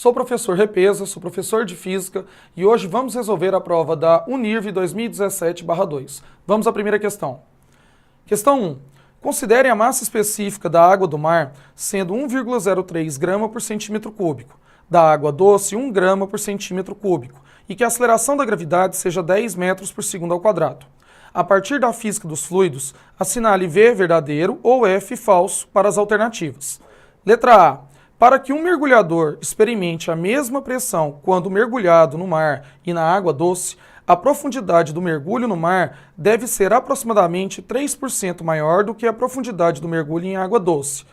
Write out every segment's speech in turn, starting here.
Sou o professor Repesa, sou professor de Física e hoje vamos resolver a prova da Unirv 2017/2. Vamos à primeira questão. Questão 1. Considere a massa específica da água do mar sendo 1,03 grama por centímetro cúbico, da água doce 1 grama por centímetro cúbico e que a aceleração da gravidade seja 10 metros por segundo ao quadrado. A partir da física dos fluidos, assinale V verdadeiro ou F falso para as alternativas. Letra A. Para que um mergulhador experimente a mesma pressão quando mergulhado no mar e na água doce, a profundidade do mergulho no mar deve ser aproximadamente 3% maior do que a profundidade do mergulho em água doce.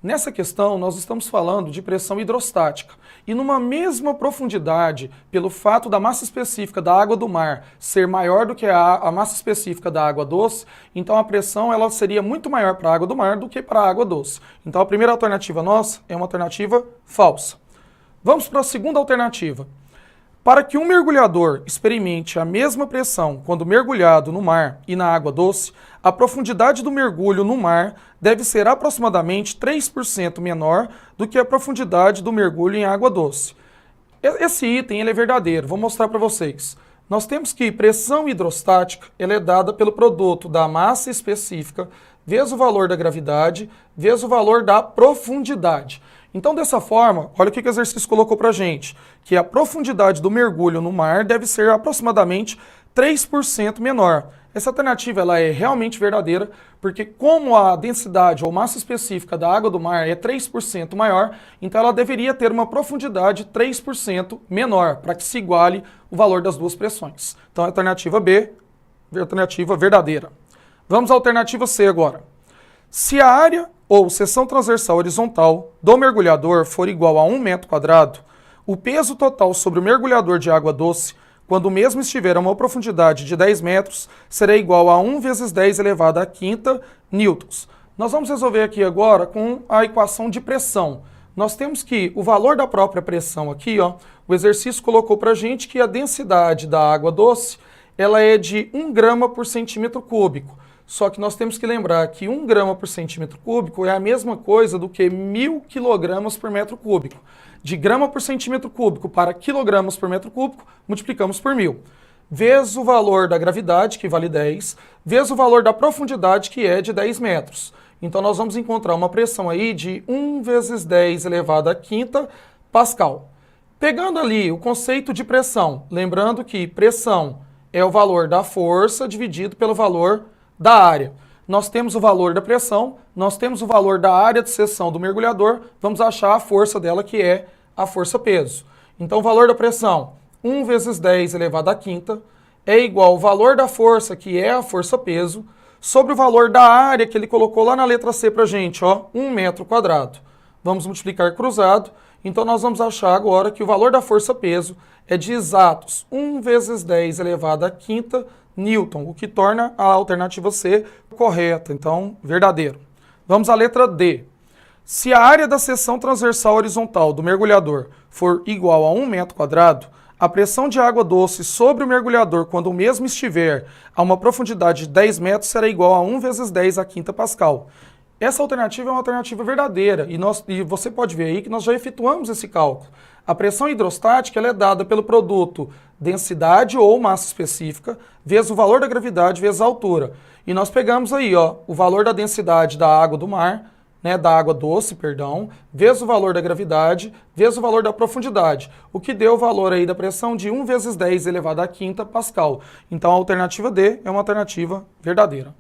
Nessa questão, nós estamos falando de pressão hidrostática. E numa mesma profundidade, pelo fato da massa específica da água do mar ser maior do que a massa específica da água doce, então a pressão ela seria muito maior para a água do mar do que para a água doce. Então a primeira alternativa nossa é uma alternativa falsa. Vamos para a segunda alternativa. Para que um mergulhador experimente a mesma pressão quando mergulhado no mar e na água doce, a profundidade do mergulho no mar deve ser aproximadamente 3% menor do que a profundidade do mergulho em água doce. Esse item ele é verdadeiro, vou mostrar para vocês. Nós temos que pressão hidrostática ela é dada pelo produto da massa específica vezes o valor da gravidade vezes o valor da profundidade. Então, dessa forma, olha o que o exercício colocou para a gente, que a profundidade do mergulho no mar deve ser aproximadamente 3% menor. Essa alternativa ela é realmente verdadeira, porque como a densidade ou massa específica da água do mar é 3% maior, então ela deveria ter uma profundidade 3% menor, para que se iguale o valor das duas pressões. Então, a alternativa B, alternativa verdadeira. Vamos à alternativa C agora. Se a área ou seção transversal horizontal do mergulhador for igual a 1 metro quadrado, o peso total sobre o mergulhador de água doce, quando o mesmo estiver a uma profundidade de 10 metros, será igual a 1 vezes 10 elevado à quinta newtons. Nós vamos resolver aqui agora com a equação de pressão. Nós temos que o valor da própria pressão aqui, ó, o exercício colocou para a gente que a densidade da água doce ela é de 1 grama por centímetro cúbico. Só que nós temos que lembrar que 1 grama por centímetro cúbico é a mesma coisa do que 1000 quilogramas por metro cúbico. De grama por centímetro cúbico para quilogramas por metro cúbico, multiplicamos por 1000. Vezes o valor da gravidade, que vale 10, vezes o valor da profundidade, que é de 10 metros. Então nós vamos encontrar uma pressão aí de 1 vezes 10 elevado à quinta pascal. Pegando ali o conceito de pressão, lembrando que pressão é o valor da força dividido pelo valor da área. Nós temos o valor da pressão, nós temos o valor da área de seção do mergulhador, vamos achar a força dela, que é a força-peso. Então, o valor da pressão, 1 vezes 10 elevado à quinta, é igual ao valor da força, que é a força-peso, sobre o valor da área que ele colocou lá na letra C pra gente, ó, 1 metro quadrado. Vamos multiplicar cruzado, então nós vamos achar agora que o valor da força-peso é de exatos 1 vezes 10 elevado à quinta newton, o que torna a alternativa C correta, então verdadeiro. Vamos à letra D. Se a área da seção transversal horizontal do mergulhador for igual a 1 metro quadrado, a pressão de água doce sobre o mergulhador quando o mesmo estiver a uma profundidade de 10 metros será igual a 1 vezes 10 à quinta pascal. Essa alternativa é uma alternativa verdadeira e você pode ver aí que nós já efetuamos esse cálculo. A pressão hidrostática ela é dada pelo produto densidade ou massa específica vezes o valor da gravidade vezes a altura. E nós pegamos aí ó, o valor da densidade da água do mar, né, da água doce, perdão, vezes o valor da gravidade vezes o valor da profundidade, o que deu o valor aí da pressão de 1 vezes 10 elevado à quinta pascal. Então a alternativa D é uma alternativa verdadeira.